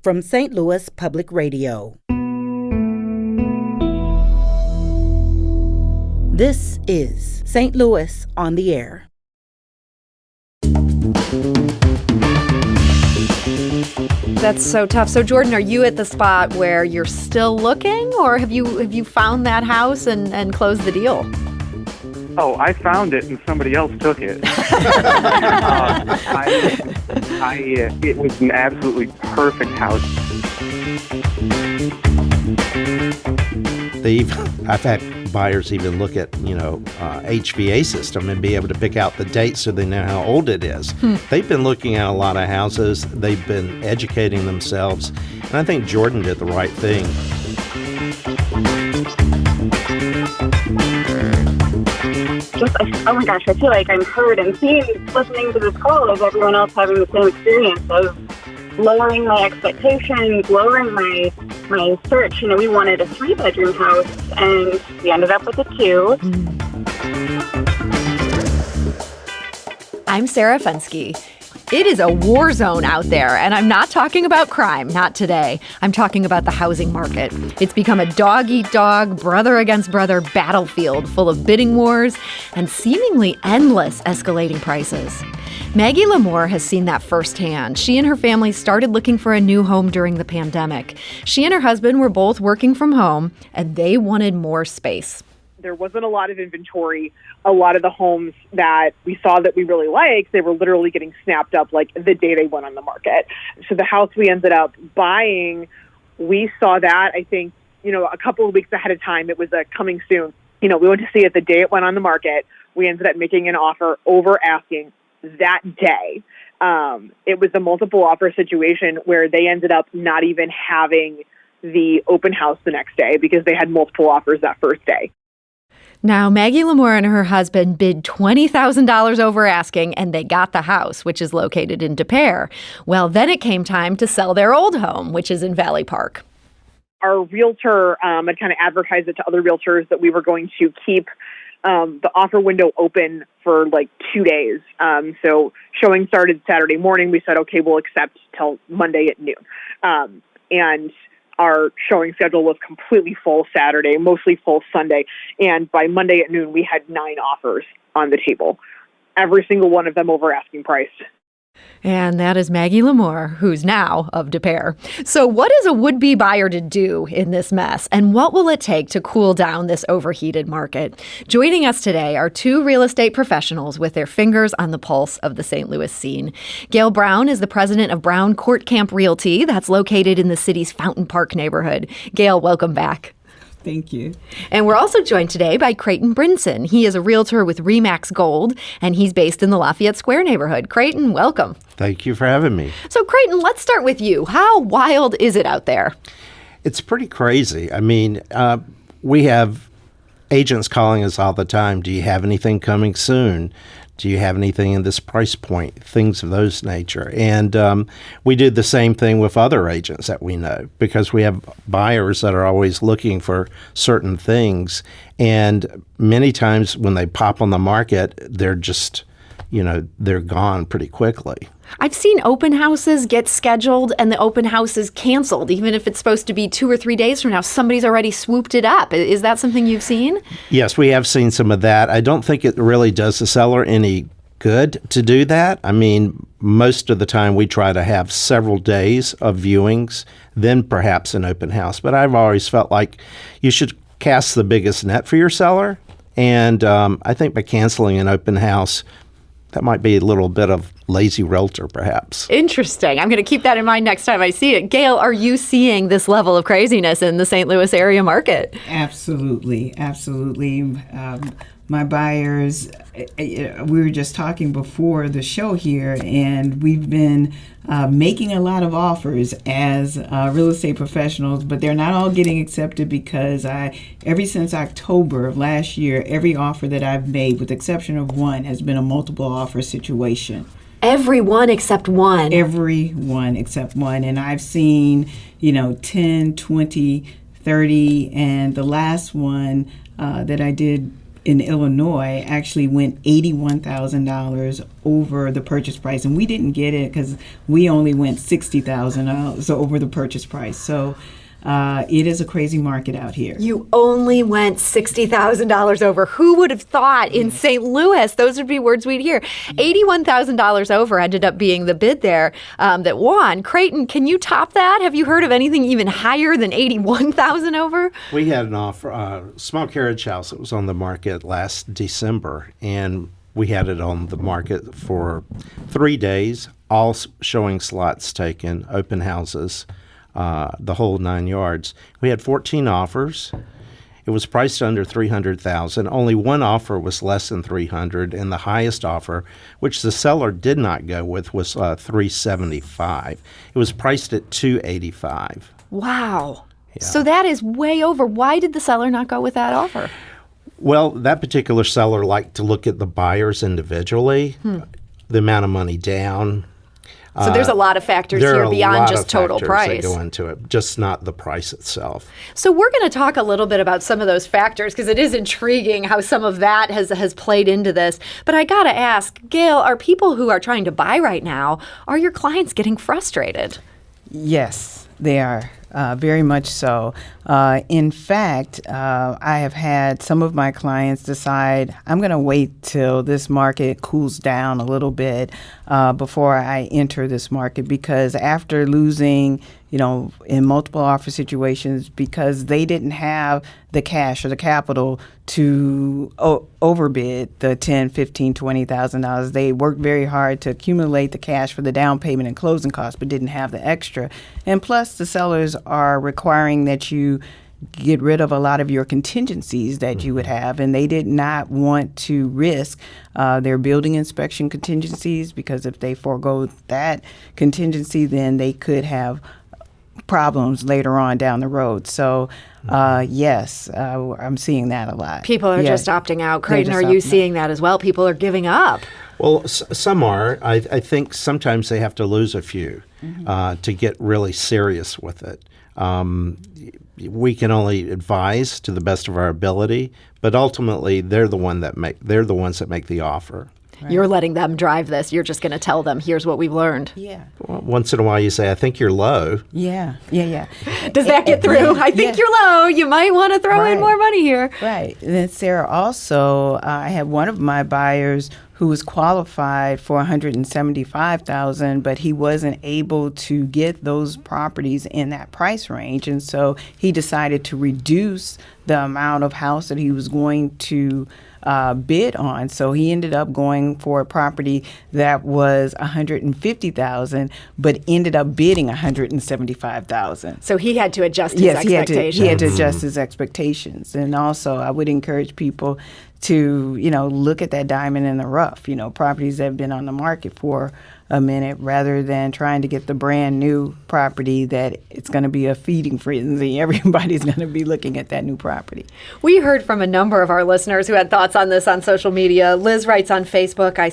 from St. Louis Public Radio. This is St. Louis on the Air. That's so tough. So, Jordan, are you at the spot where you're still looking, or have you found that house and closed the deal? Oh, I found it and somebody else took it. It was an absolutely perfect house. I've had buyers even look at, HVA system and be able to pick out the date so they know how old it is. They've been looking at a lot of houses. They've been educating themselves. And I think Jordan did the right thing. Oh my gosh, I feel like I'm heard and seen listening to this call as everyone else having the same experience of lowering my expectations, lowering my search. We wanted a 3-bedroom house and we ended up with a 2. I'm Sarah Fensky. It is a war zone out there, and I'm not talking about crime, not today. I'm talking about the housing market. It's become a dog-eat-dog, brother-against-brother battlefield full of bidding wars and seemingly endless escalating prices. Maggie Lamore has seen that firsthand. She and her family started looking for a new home during the pandemic. She and her husband were both working from home, and they wanted more space. There wasn't a lot of inventory. A lot of the homes that we saw that we really liked, they were literally getting snapped up like the day they went on the market. So the house we ended up buying, we saw that, I think, a couple of weeks ahead of time. It was coming soon. We went to see it the day it went on the market. We ended up making an offer over asking that day. It was a multiple offer situation where they ended up not even having the open house the next day because they had multiple offers that first day. Now, Maggie Lamore and her husband bid $20,000 over asking, and they got the house, which is located in Des Peres. Well, then it came time to sell their old home, which is in Valley Park. Our realtor had kind of advertised it to other realtors that we were going to keep the offer window open for like 2 days. So showing started Saturday morning. We said, okay, we'll accept till Monday at noon. And our showing schedule was completely full Saturday, mostly full Sunday. And by Monday at noon, we had 9 offers on the table, every single one of them over asking price. And that is Maggie Lamore, who's now of Des Peres. So what is a would-be buyer to do in this mess? And what will it take to cool down this overheated market? Joining us today are 2 real estate professionals with their fingers on the pulse of the St. Louis scene. Gail Brown is the president of Brown Court Camp Realty. That's located in the city's Fountain Park neighborhood. Gail, welcome back. Thank you. And we're also joined today by Creighton Brinson. He is a realtor with Remax Gold, and he's based in the Lafayette Square neighborhood. Creighton, welcome. Thank you for having me. So, Creighton, let's start with you. How wild is it out there? It's pretty crazy. I mean, we have agents calling us all the time. Do you have anything coming soon? Do you have anything in this price point? Things of those nature. And we do the same thing with other agents that we know because we have buyers that are always looking for certain things. And many times when they pop on the market, they're just, they're gone pretty quickly. I've seen open houses get scheduled and the open house is canceled. Even if it's supposed to be 2 or 3 days from now, somebody's already swooped it up. Is that something you've seen? Yes, we have seen some of that. I don't think it really does the seller any good to do that. I mean, most of the time we try to have several days of viewings, then perhaps an open house. But I've always felt like you should cast the biggest net for your seller. And I think by canceling an open house, that might be a little bit of lazy realtor, perhaps. Interesting. I'm going to keep that in mind next time I see it. Gail, are you seeing this level of craziness in the St. Louis area market? Absolutely. Absolutely. My buyers, we were just talking before the show here, and we've been making a lot of offers as real estate professionals, but they're not all getting accepted because ever since October of last year, every offer that I've made, with the exception of one, has been a multiple offer situation. Everyone except one. Everyone except one. And I've seen, 10, 20, 30, and the last one that I did in Illinois actually went $81,000 over the purchase price, and we didn't get it because we only went $60,000 over the purchase price. So it is a crazy market out here. You only went $60,000 over. Who would have thought in St. Louis? Those would be words we'd hear. $81,000 over ended up being the bid there that won. Creighton, can you top that? Have you heard of anything even higher than $81,000 over? We had an offer, small carriage house that was on the market last December, and we had it on the market for 3 days, all showing slots taken, open houses. The whole 9 yards. We had 14 offers. It was priced under $300,000. Only one offer was less than $300,000, and the highest offer, which the seller did not go with, was $375,000. It was priced at $285,000. Wow. Yeah. So that is way over. Why did the seller not go with that offer? Well, that particular seller liked to look at the buyers individually, the amount of money down. So there's a lot of factors here beyond just total price. That go into it, just not the price itself. So we're going to talk a little bit about some of those factors because it is intriguing how some of that has played into this. But I got to ask, Gail, are people who are trying to buy right now, are your clients getting frustrated? Yes, they are. Very much so. In fact, I have had some of my clients decide I'm going to wait till this market cools down a little bit before I enter this market, because after losing, in multiple offer situations, because they didn't have the cash or the capital to overbid the $10,000, $15,000, $20,000. They worked very hard to accumulate the cash for the down payment and closing costs, but didn't have the extra. And plus, the sellers are requiring that you get rid of a lot of your contingencies that you would have, and they did not want to risk their building inspection contingencies, because if they forego that contingency, then they could have problems later on down the road. So yes, I'm seeing that a lot. People are just opting out. Creighton, are you seeing that as well? People are giving up. Well, some are. I think sometimes they have to lose a few to get really serious with it. We can only advise to the best of our ability, but ultimately they're the ones that make the offer. Right. You're letting them drive this. You're just going to tell them, here's what we've learned. Yeah. Well, once in a while you say, I think you're low. Yeah. Does that get through? I think you're low. You might want to throw in more money here. Right. And then, Sarah, also, I had one of my buyers who was qualified for $175,000, but he wasn't able to get those properties in that price range. And so he decided to reduce the amount of house that he was going to bid on. So he ended up going for a property that was $150,000, but ended up bidding $175,000. So he had to adjust his expectations. He had to adjust his expectations. And also, I would encourage people to, look at that diamond in the rough, properties that have been on the market for a minute, rather than trying to get the brand new property that it's going to be a feeding frenzy. Everybody's going to be looking at that new property. We heard from a number of our listeners who had thoughts on this on social media. Liz writes on Facebook, I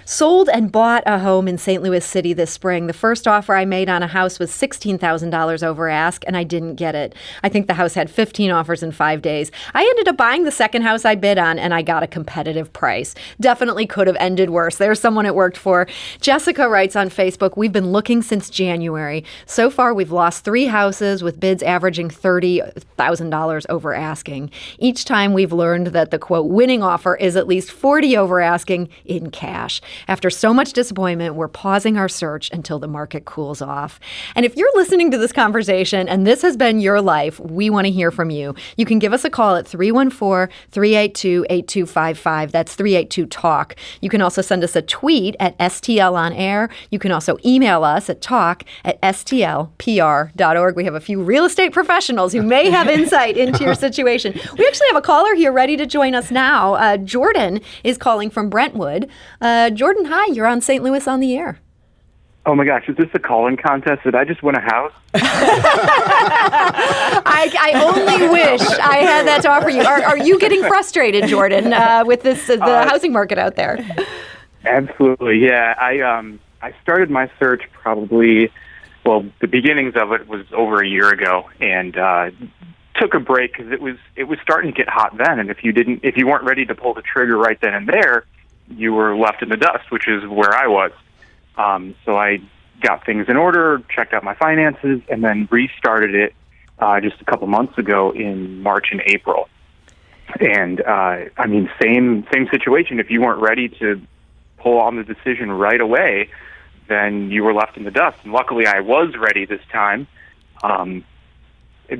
sold and bought a home in St. Louis City this spring. The first offer I made on a house was $16,000 over ask, and I didn't get it. I think the house had 15 offers in 5 days. I ended up buying the second house I bid on, and I got a competitive price. Definitely could have ended worse. There's someone it worked for. Jessica writes on Facebook, we've been looking since January. So far, we've lost 3 houses with bids averaging $30,000 over asking. Each time we've learned that the, quote, winning offer is at least $40,000 over asking in cash. After so much disappointment, we're pausing our search until the market cools off. And if you're listening to this conversation and this has been your life, we want to hear from you. You can give us a call at 314-382-8255. That's 382-TALK. You can also send us a tweet at STL on air. You can also email us at talk@stlpr.org. We have a few real estate professionals who may have insight into your situation. We actually have a caller here ready to join us now. Jordan is calling from Brentwood. Jordan, hi. You're on St. Louis on the air. Oh my gosh, is this a calling contest? Did I just win a house? I only wish I had that to offer you. Are you getting frustrated, Jordan, with the housing market out there? Absolutely, yeah. I started my search probably, the beginnings of it was over a year ago, and took a break because it was starting to get hot then, and if you weren't ready to pull the trigger right then and there, you were left in the dust, which is where I was. So I got things in order, checked out my finances, and then restarted it just a couple months ago in March and April. And I mean, same situation. If you weren't ready to pull on the decision right away, then you were left in the dust. And luckily, I was ready this time.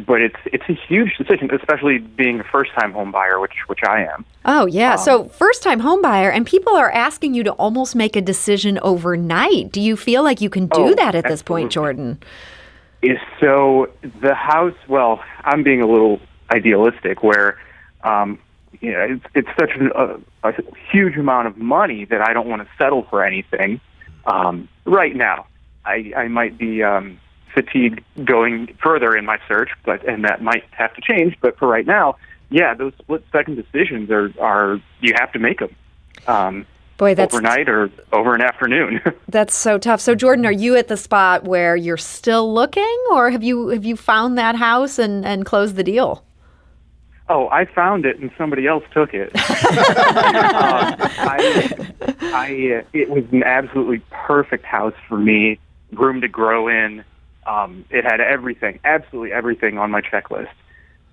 But it's a huge decision, especially being a first-time home buyer, which I am. Oh, yeah. So first-time home buyer, and people are asking you to almost make a decision overnight. Do you feel like you can do that at this point, Jordan? So the house, well, I'm being a little idealistic where, it's such a huge amount of money that I don't want to settle for anything right now. I might be fatigued going further in my search, and that might have to change. But for right now, yeah, those split-second decisions are you have to make them. Boy, that's overnight or over an afternoon. That's so tough. So, Jordan, are you at the spot where you're still looking, or have you found that house and closed the deal? Oh, I found it and somebody else took it. It was an absolutely perfect house for me, room to grow in. It had everything, absolutely everything on my checklist.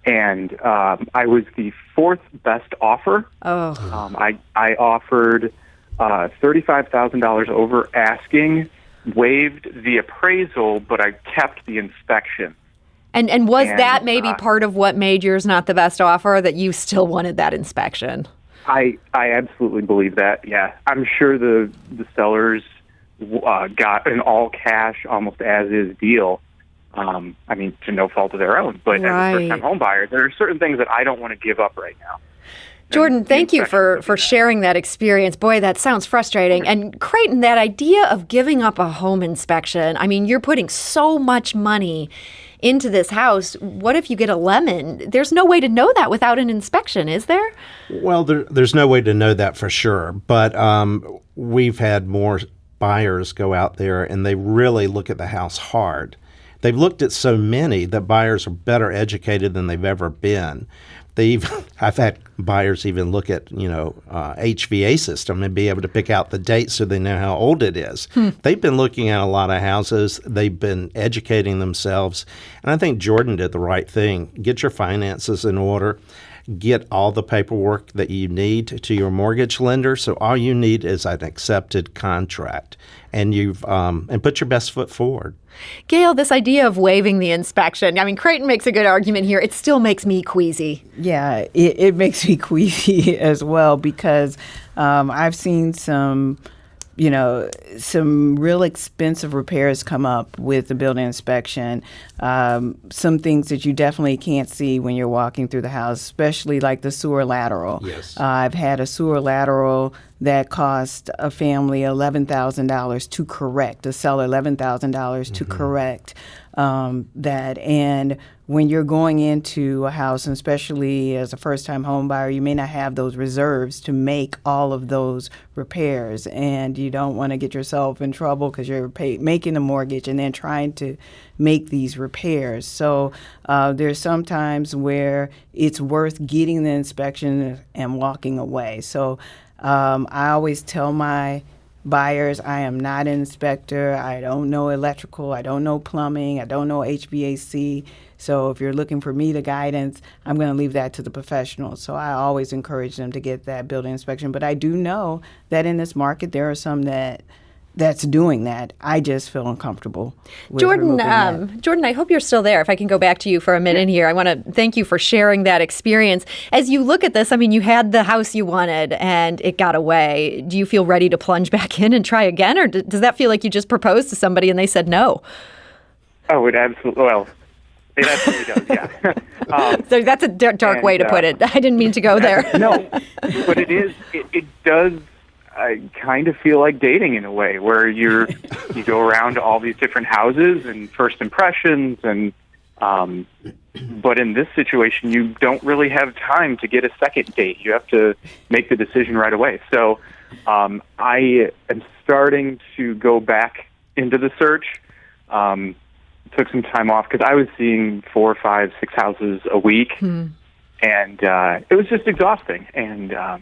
And I was the fourth best offer. I offered $35,000 over asking, waived the appraisal, but I kept the inspection. And was that maybe part of what made yours not the best offer, that you still wanted that inspection? I absolutely believe that, yeah. I'm sure the sellers got an all-cash, almost as-is deal. I mean, to no fault of their own. But as a first-time home buyer, there are certain things that I don't want to give up right now. Jordan, thank you for sharing that experience. Boy, that sounds frustrating. And Creighton, that idea of giving up a home inspection, I mean, you're putting so much money into this house. What if you get a lemon? There's no way to know that without an inspection, is there? Well, there's no way to know that for sure. But we've had more buyers go out there and they really look at the house hard. They've looked at so many that buyers are better educated than they've ever been. I've had buyers even look at, HVA system and be able to pick out the date so they know how old it is. They've been looking at a lot of houses. They've been educating themselves. And I think Jordan did the right thing. Get your finances in order. Get all the paperwork that you need to your mortgage lender. So all you need is an accepted contract, and and put your best foot forward. Gail, this idea of waiving the inspection, I mean, Creighton makes a good argument here. It still makes me queasy. Yeah, it makes me queasy as well, because I've seen some real expensive repairs come up with the building inspection. Some things that you definitely can't see when you're walking through the house, especially like the sewer lateral. Yes. I've had a sewer lateral that cost a family $11,000 to correct, a seller $11,000 to correct that. And when you're going into a house, and especially as a first-time home buyer, you may not have those reserves to make all of those repairs, and you don't want to get yourself in trouble because you're making a mortgage and then trying to make these repairs. So there's some times where it's worth getting the inspection and walking away. So I always tell my buyers, I am not an inspector. I don't know electrical. I don't know plumbing. I don't know HVAC. So if you're looking for me to guidance, I'm going to leave that to the professionals. So I always encourage them to get that building inspection. But I do know that in this market, there are some that's doing that. I just feel uncomfortable with Jordan, that. Jordan, I hope you're still there. If I can go back to you for a minute here, I want to thank you for sharing that experience. As you look at this, I mean, you had the house you wanted and it got away. Do you feel ready to plunge back in and try again? Or does that feel like you just proposed to somebody and they said no? Oh, it absolutely does, yeah. So that's a dark way to put it. I didn't mean to go there. No, but it does kind of feel like dating in a way, where you go around to all these different houses and first impressions, and but in this situation, you don't really have time to get a second date. You have to make the decision right away. So I am starting to go back into the search. took some time off because I was seeing 4, 5, 6 houses a week, and it was just exhausting and a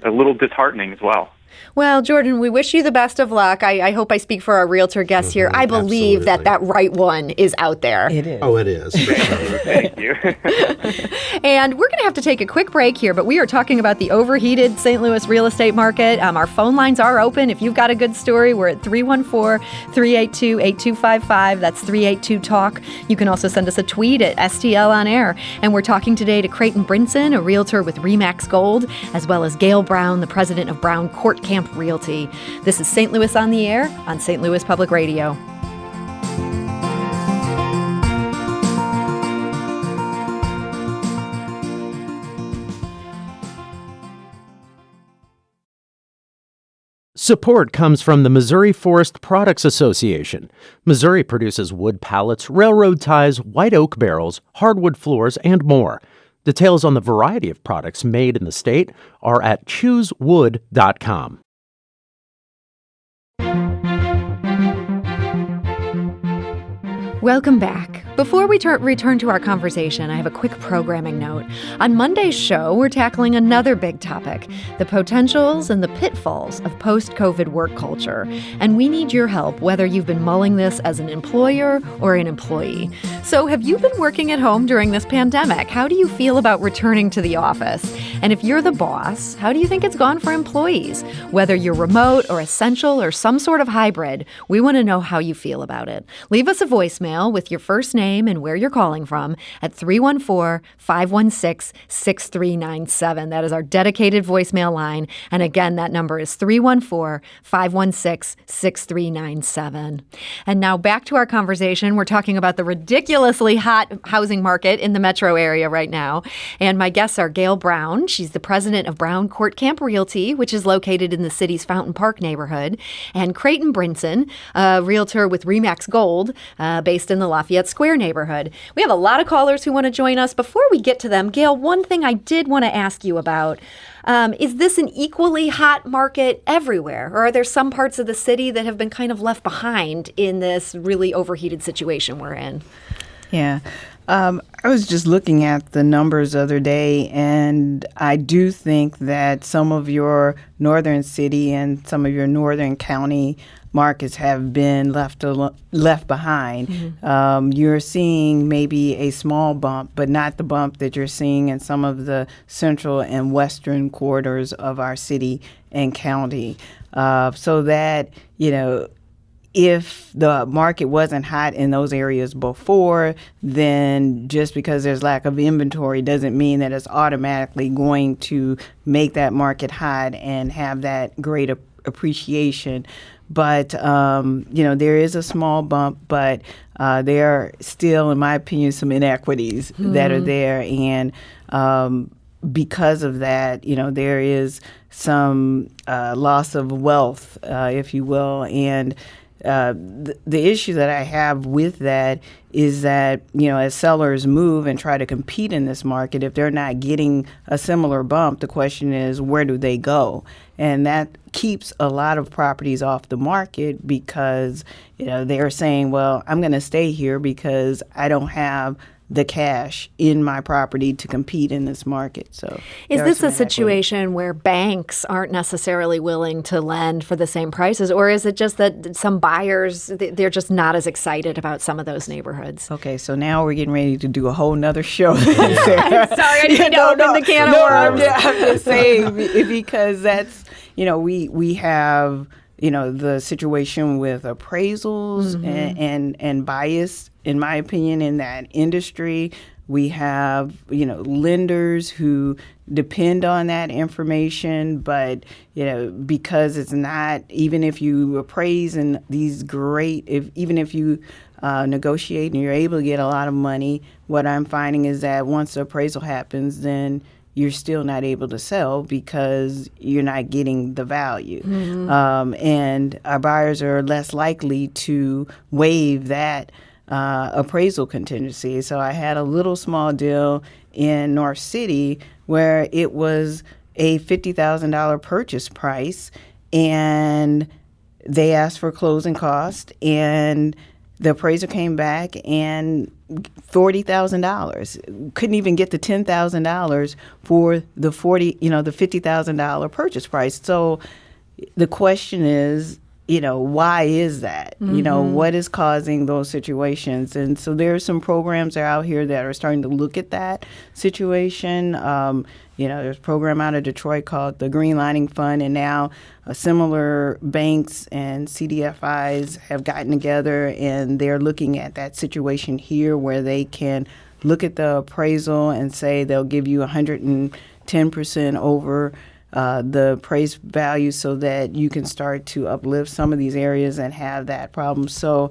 little disheartening as well. Well, Jordan, we wish you the best of luck. I hope I speak for our realtor guests here. I believe that right one is out there. It is. Oh, it is. For sure. Thank you. And we're going to have to take a quick break here, but we are talking about the overheated St. Louis real estate market. Our phone lines are open. If you've got a good story, we're at 314-382-8255. That's 382-TALK. You can also send us a tweet at STL on air. And we're talking today to Creighton Brinson, a realtor with RE/MAX Gold, as well as Gail Brown, the president of Brown Court Camp Realty. This is St. Louis on the Air on St. Louis Public Radio. Support comes from the Missouri Forest Products Association. Missouri produces wood pallets, railroad ties, white oak barrels, hardwood floors, and more. Details on the variety of products made in the state are at choosewood.com. Welcome back. Before we return to our conversation, I have a quick programming note. On Monday's show, we're tackling another big topic, the potentials and the pitfalls of post-COVID work culture. And we need your help, whether you've been mulling this as an employer or an employee. So have you been working at home during this pandemic? How do you feel about returning to the office? And if you're the boss, how do you think it's gone for employees? Whether you're remote or essential or some sort of hybrid, we want to know how you feel about it. Leave us a voicemail with your first name and where you're calling from at 314-516-6397. That is our dedicated voicemail line. And again, that number is 314-516-6397. And now back to our conversation. We're talking about the ridiculously hot housing market in the metro area right now. And my guests are Gail Brown. She's the president of Brown Court Camp Realty, which is located in the city's Fountain Park neighborhood, and Creighton Brinson, a realtor with RE/MAX Gold, based in the Lafayette Square neighborhood. We have a lot of callers who want to join us. Before we get to them, Gail, one thing I did want to ask you about, is this an equally hot market everywhere? Or are there some parts of the city that have been kind of left behind in this really overheated situation we're in? Yeah. I was just looking at the numbers the other day, and I do think that some of your northern city and some of your northern county markets have been left behind. Mm-hmm. You're seeing maybe a small bump, but not the bump that you're seeing in some of the central and western quarters of our city and county. So that, if the market wasn't hot in those areas before, then just because there's lack of inventory doesn't mean that it's automatically going to make that market hot and have that great appreciation. But, there is a small bump, but there are still, in my opinion, some inequities that are there. And because of that, there is some loss of wealth, if you will. And the issue that I have with that is that, as sellers move and try to compete in this market, if they're not getting a similar bump, the question is, where do they go? And that keeps a lot of properties off the market because, they're saying, well, I'm going to stay here because I don't have the cash in my property to compete in this market. So, is this a situation where banks aren't necessarily willing to lend for the same prices, or is it just that some buyers, they're just not as excited about some of those neighborhoods? Okay, so now we're getting ready to do a whole nother show. I'm sorry, I didn't mean to open the can of worms. I'm just saying because that's, we have, the situation with appraisals and bias, in my opinion, in that industry. We have, lenders who depend on that information, but, because it's not, even if you appraise and these even if you negotiate and you're able to get a lot of money, what I'm finding is that once the appraisal happens, then you're still not able to sell because you're not getting the value. And our buyers are less likely to waive that appraisal contingency. So I had a little small deal in North City where it was a $50,000 purchase price, and they asked for closing cost, and the appraiser came back and $40,000. Couldn't even get the $10,000 for the the $50,000 purchase price. So the question is, why is that? What is causing those situations? And so there are some programs that are out here that are starting to look at that situation. There's a program out of Detroit called the Green Lining Fund, and now similar banks and CDFIs have gotten together, and they're looking at that situation here where they can look at the appraisal and say they'll give you 110% over the appraised value so that you can start to uplift some of these areas and have that problem. So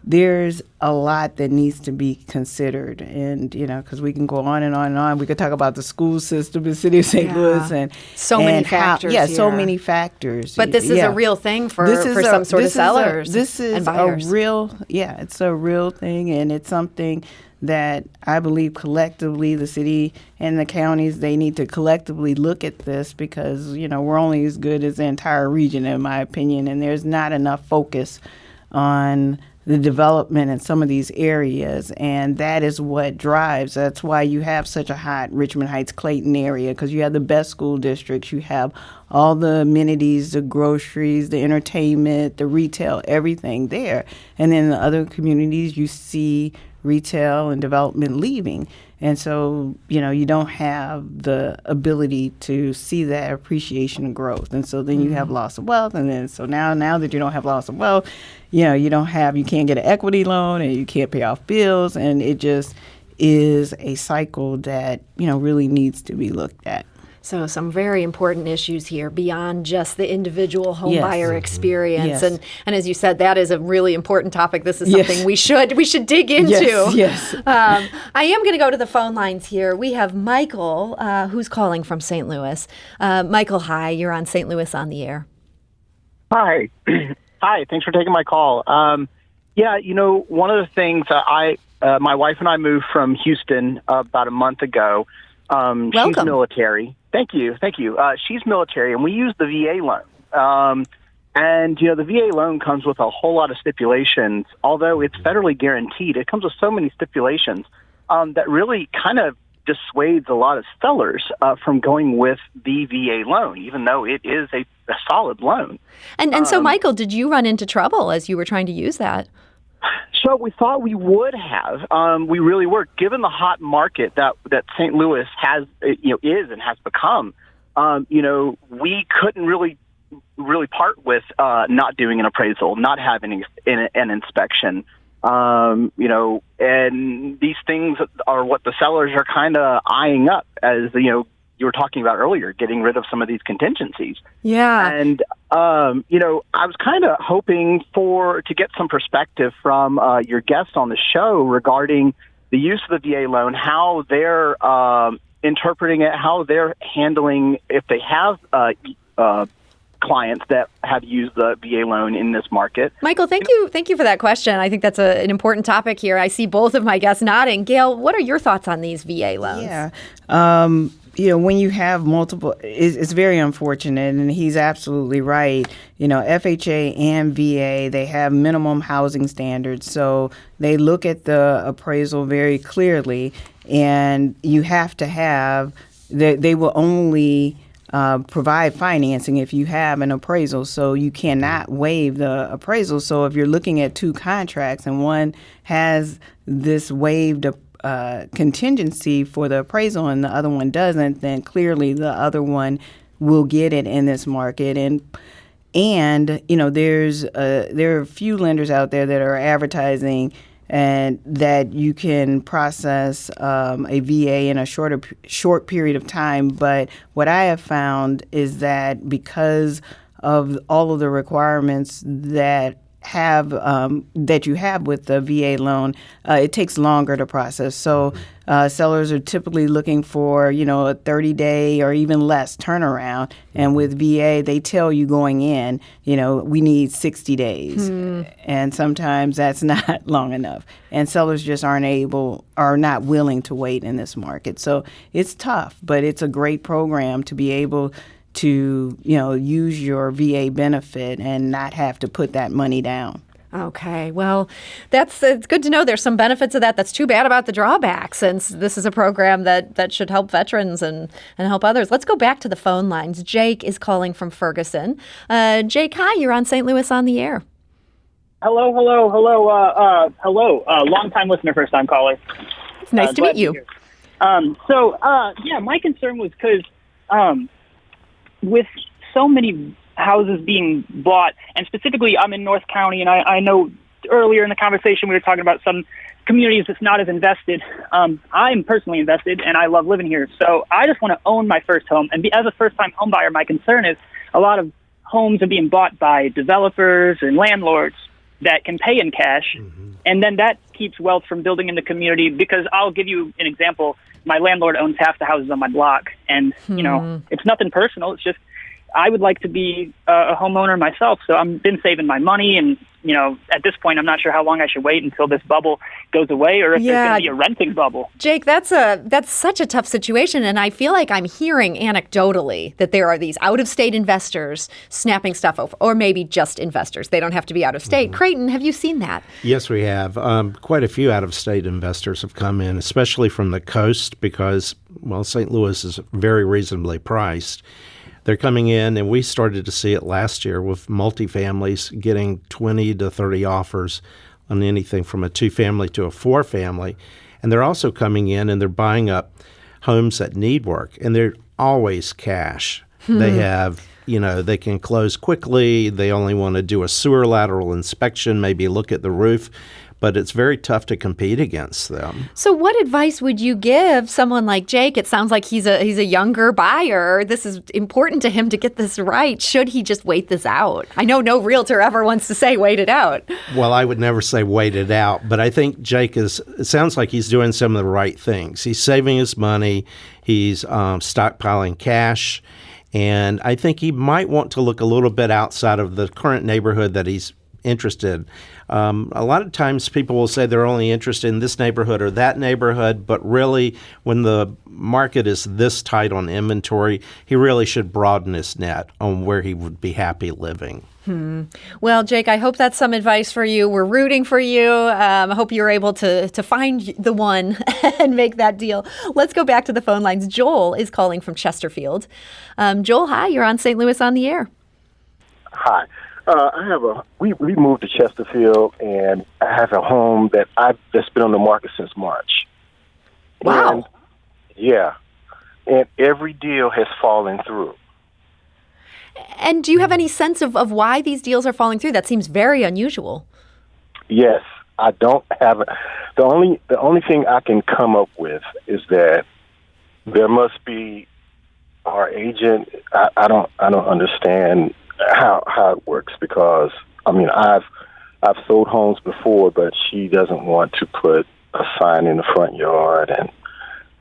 there's a lot that needs to be considered, and because we can go on and on and on. We could talk about the school system in the city of St. Louis and so many factors. So many factors. But this is a real thing for some sort of sellers. This is a real, it's a real thing, and it's something that I believe collectively the city and the counties, they need to collectively look at this because, we're only as good as the entire region, in my opinion, and there's not enough focus on the development in some of these areas, and that is what drives. That's why you have such a hot Richmond Heights, Clayton area, because you have the best school districts, you have all the amenities, the groceries, the entertainment, the retail, everything there. And then in the other communities, you see retail and development leaving. And so, you don't have the ability to see that appreciation and growth. And so then you have loss of wealth. And then so now that you don't have loss of wealth, you can't get an equity loan and you can't pay off bills. And it just is a cycle that, really needs to be looked at. So some very important issues here beyond just the individual home buyer experience. Yes. And as you said, that is a really important topic. This is something we should dig into. Yes. I am going to go to the phone lines here. We have Michael, who's calling from St. Louis. Michael, hi. You're on St. Louis on the Air. Hi. Hi. Thanks for taking my call. One of the things my wife and I moved from Houston about a month ago. Welcome. She's military. Thank you. She's military, and we use the VA loan. The VA loan comes with a whole lot of stipulations. Although it's federally guaranteed, it comes with so many stipulations that really kind of dissuades a lot of sellers from going with the VA loan, even though it is a solid loan. And so, Michael, did you run into trouble as you were trying to use that? So we thought we would have. We really were, given the hot market that St. Louis has, is and has become. We couldn't really part with not doing an appraisal, not having an inspection. And these things are what the sellers are kind of eyeing up, as you were talking about earlier, getting rid of some of these contingencies. Yeah. And, I was kind of hoping to get some perspective from your guests on the show regarding the use of the VA loan, how they're interpreting it, how they're handling, if they have clients that have used the VA loan in this market. Michael, thank you for that question. I think that's an important topic here. I see both of my guests nodding. Gail, what are your thoughts on these VA loans? Yeah. When you have multiple, it's very unfortunate, and he's absolutely right. FHA and VA, they have minimum housing standards, so they look at the appraisal very clearly, and you have to have, they will only provide financing if you have an appraisal, so you cannot waive the appraisal. So if you're looking at two contracts and one has this waived contingency for the appraisal and the other one doesn't, then clearly the other one will get it in this market. And there are a few lenders out there that are advertising and that you can process a VA in a short period of time. But what I have found is that because of all of the requirements that you have with the VA loan, it takes longer to process. So sellers are typically looking for, a 30-day or even less turnaround. And with VA, they tell you going in, we need 60 days. And sometimes that's not long enough. And sellers just are not willing to wait in this market. So it's tough, but it's a great program to be able to, use your VA benefit and not have to put that money down. Okay, well, it's good to know there's some benefits of that. That's too bad about the drawbacks, since this is a program that should help veterans and help others. Let's go back to the phone lines. Jake is calling from Ferguson. Jake, hi, you're on St. Louis on the Air. Hello. Long-time listener, first-time caller. It's nice to meet you. My concern was because with so many houses being bought, and specifically I'm in North County, and I know earlier in the conversation we were talking about some communities that's not as invested. I'm personally invested, and I love living here. So I just want to own my first home. And as a first-time home buyer, my concern is a lot of homes are being bought by developers and landlords that can pay in cash, and then that keeps wealth from building in the community. Because I'll give you an example. My landlord owns half the houses on my block, and, it's nothing personal. It's just I would like to be a homeowner myself, so I've been saving my money, and at this point, I'm not sure how long I should wait until this bubble goes away, or if there's going to be a renting bubble. Jake, that's such a tough situation, and I feel like I'm hearing anecdotally that there are these out-of-state investors snapping stuff over, or maybe just investors. They don't have to be out-of-state. Creighton, have you seen that? Yes, we have. Quite a few out-of-state investors have come in, especially from the coast, because, St. Louis is very reasonably priced. They're coming in, and we started to see it last year with multifamilies getting 20 to 30 offers on anything from a 2-family to a 4-family. And they're also coming in and they're buying up homes that need work, and they're always cash. They have, they can close quickly. They only want to do a sewer lateral inspection, maybe look at the roof. But it's very tough to compete against them. So what advice would you give someone like Jake? It sounds like he's a younger buyer. This is important to him to get this right. Should he just wait this out? I know no realtor ever wants to say wait it out. Well, I would never say wait it out, but I think Jake it sounds like he's doing some of the right things. He's saving his money. He's stockpiling cash. And I think he might want to look a little bit outside of the current neighborhood that he's interested. A lot of times people will say they're only interested in this neighborhood or that neighborhood, but really when the market is this tight on inventory, he really should broaden his net on where he would be happy living. Well, Jake, I hope that's some advice for you. We're rooting for you. I hope you're able to find the one and make that deal. Let's go back to the phone lines. Joel is calling from Chesterfield. Joel, hi, you're on St. Louis on the Air. Hi. We moved to Chesterfield, and I have a home that's been on the market since March. Wow. And every deal has fallen through. And do you have any sense of why these deals are falling through? That seems very unusual. Yes, I don't have the only thing I can come up with is that there must be our agent. I don't understand how it works, because I've sold homes before, but she doesn't want to put a sign in the front yard, and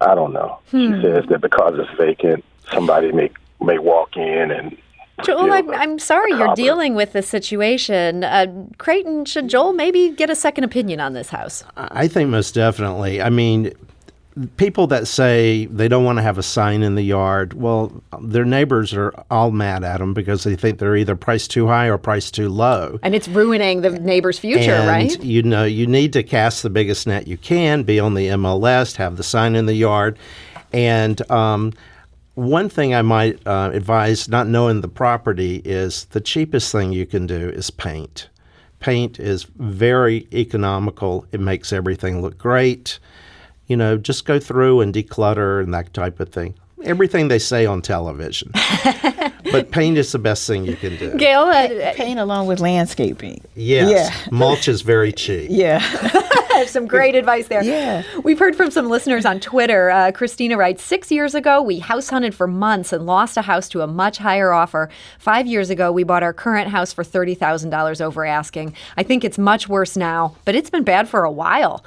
I don't know. She says that because it's vacant, somebody may walk in and. Joel, I'm sorry you're dealing with this situation. Creighton, should Joel maybe get a second opinion on this house? I think most definitely. People that say they don't want to have a sign in the yard, well, their neighbors are all mad at them because they think they're either priced too high or priced too low. And it's ruining the neighbor's future, right? You need to cast the biggest net you can, be on the MLS, have the sign in the yard. And one thing I might advise, not knowing the property, is the cheapest thing you can do is paint. Paint is very economical. It makes everything look great. Just go through and declutter and that type of thing. Everything they say on television. But paint is the best thing you can do. Gail? Paint along with landscaping. Yes. Yeah. Mulch is very cheap. Yeah. Some great advice there. Yeah. We've heard from some listeners on Twitter. Christina writes, 6 years ago, we house hunted for months and lost a house to a much higher offer. 5 years ago, we bought our current house for $30,000 over asking. I think it's much worse now, but it's been bad for a while.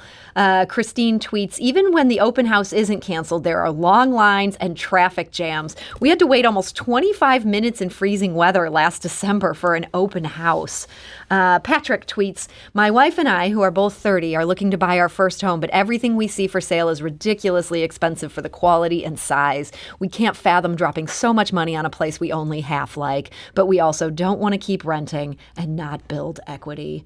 Christine tweets, even when the open house isn't canceled, there are long lines and traffic jams. We had to wait almost 25 minutes in freezing weather last December for an open house. Patrick tweets, my wife and I, who are both 30, are looking to buy our first home, but everything we see for sale is ridiculously expensive for the quality and size. We can't fathom dropping so much money on a place we only half like, but we also don't want to keep renting and not build equity.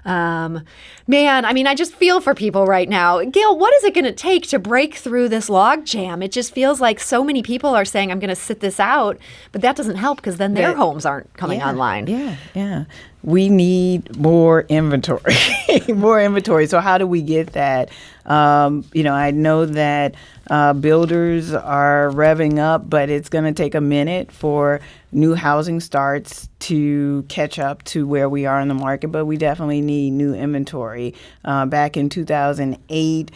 Man, I mean, I just feel for people right now. Gail, what is it going to take to break through this log jam? It just feels like so many people are saying, I'm going to sit this out, but that doesn't help because then their homes aren't coming online. Yeah. We need more inventory, more inventory. So how do we get that? I know that builders are revving up, but it's going to take a minute for new housing starts to catch up to where we are in the market, but we definitely need new inventory. Back in 2008,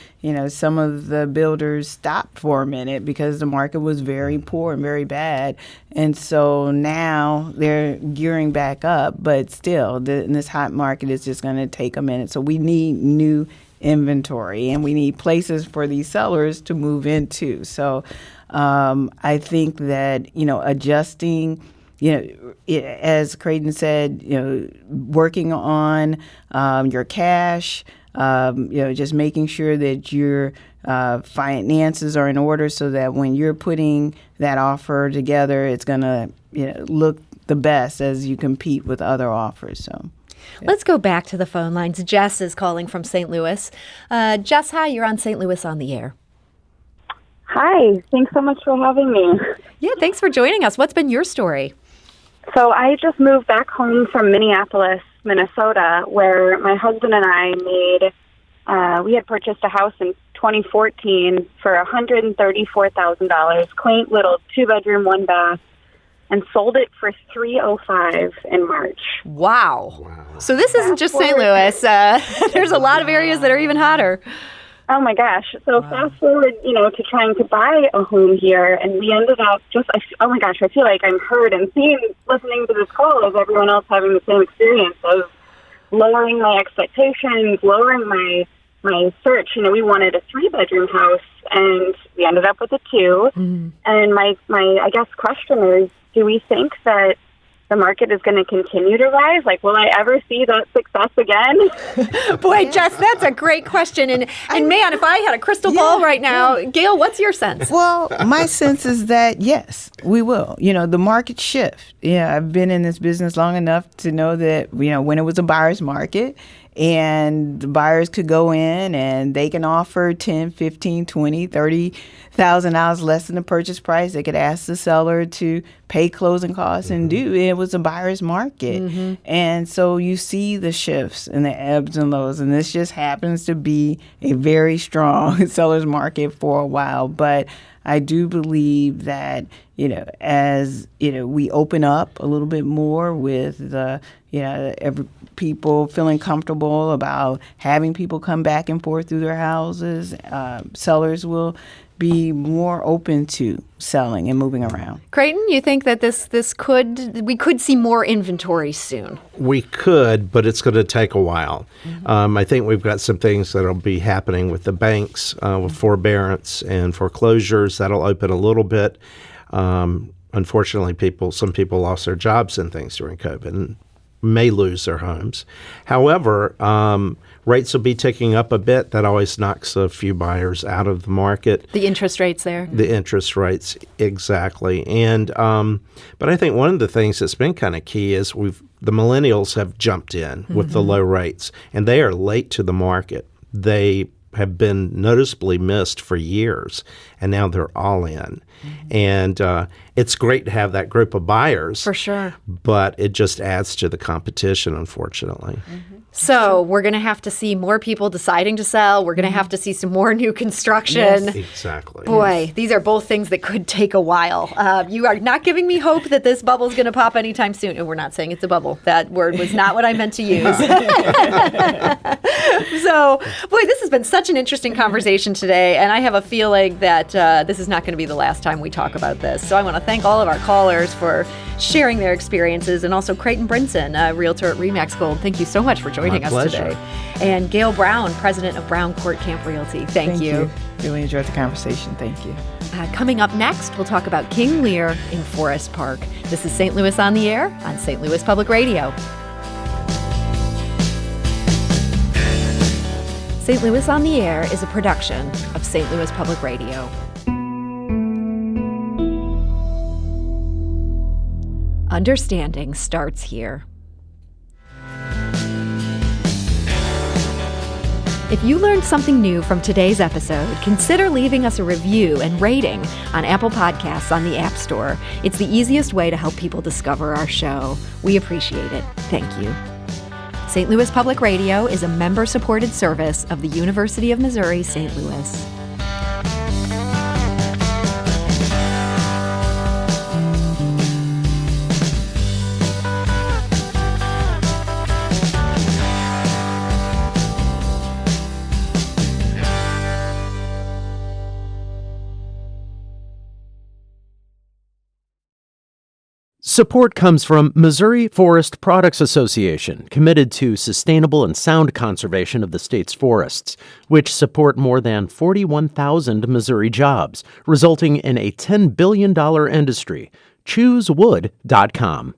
some of the builders stopped for a minute because the market was very poor and very bad. And so now they're gearing back up, but still, in this hot market, it's just going to take a minute. So we need new inventory, and we need places for these sellers to move into. So I think that, adjusting, as Creighton said, working on your cash, just making sure that your finances are in order so that when you're putting that offer together, it's going to look the best as you compete with other offers. So. Let's go back to the phone lines. Jess is calling from St. Louis. Jess, hi, you're on St. Louis on the Air. Hi, thanks so much for having me. Yeah, thanks for joining us. What's been your story? So I just moved back home from Minneapolis, Minnesota, where my husband and I we had purchased a house in 2014 for $134,000, quaint little 2-bedroom, 1-bath, and sold it for $305 in March. Wow. So this isn't just St. Louis. There's a lot of areas that are even hotter. Oh my gosh. So fast forward, to trying to buy a home here, and we ended up I feel like I'm heard and seen listening to this call as everyone else having the same experience of lowering my expectations, lowering my search. We wanted a 3-bedroom house, and we ended up with a 2. Mm-hmm. And my I guess question is, do we think that the market is going to continue to rise? Like, will I ever see that success again? Boy, Jess, that's a great question. And man, if I had a crystal ball right now, Gail, what's your sense? Well, my sense is that, yes, we will. The market shift. Yeah, I've been in this business long enough to know that, when it was a buyer's market, and the buyers could go in and they can offer $10,000, $15,000, $20,000, $30,000 less than the purchase price. They could ask the seller to pay closing costs and it was a buyer's market. Mm-hmm. And so you see the shifts and the ebbs and lows, and this just happens to be a very strong seller's market for a while. But I do believe that, as, we open up a little bit more with the, people feeling comfortable about having people come back and forth through their houses, sellers will be more open to selling and moving around. Creighton, you think that we could see more inventory soon? We could, but it's going to take a while. Mm-hmm. I think we've got some things that'll be happening with the banks, with forbearance and foreclosures. That'll open a little bit. Unfortunately, some people lost their jobs and things during COVID and may lose their homes. However, rates will be ticking up a bit. That always knocks a few buyers out of the market. The interest rates there? The interest rates, exactly. And but I think one of the things that's been kind of key is the millennials have jumped in with the low rates, and they are late to the market. They have been noticeably missed for years, and now they're all in. Mm-hmm. And it's great to have that group of buyers. For sure. But it just adds to the competition, unfortunately. Mm-hmm. So we're going to have to see more people deciding to sell. We're going to have to see some more new construction. Yes, exactly. Boy, these are both things that could take a while. You are not giving me hope that this bubble is going to pop anytime soon. And we're not saying it's a bubble. That word was not what I meant to use. So, boy, this has been such an interesting conversation today. And I have a feeling that this is not going to be the last time we talk about this. So I want to thank all of our callers for sharing their experiences, and also Creighton Brinson, a realtor at RE/MAX Gold. Thank you so much for joining us today. And Gail Brown, president of Brown Court Camp Realty. Thank you. Really enjoyed the conversation. Thank you. Coming up next, we'll talk about King Lear in Forest Park. This is St. Louis on the Air on St. Louis Public Radio. St. Louis on the Air is a production of St. Louis Public Radio. Understanding starts here. If you learned something new from today's episode, consider leaving us a review and rating on Apple Podcasts on the App Store. It's the easiest way to help people discover our show. We appreciate it. Thank you. St. Louis Public Radio is a member-supported service of the University of Missouri, St. Louis. Support comes from Missouri Forest Products Association, committed to sustainable and sound conservation of the state's forests, which support more than 41,000 Missouri jobs, resulting in a $10 billion industry. ChooseWood.com.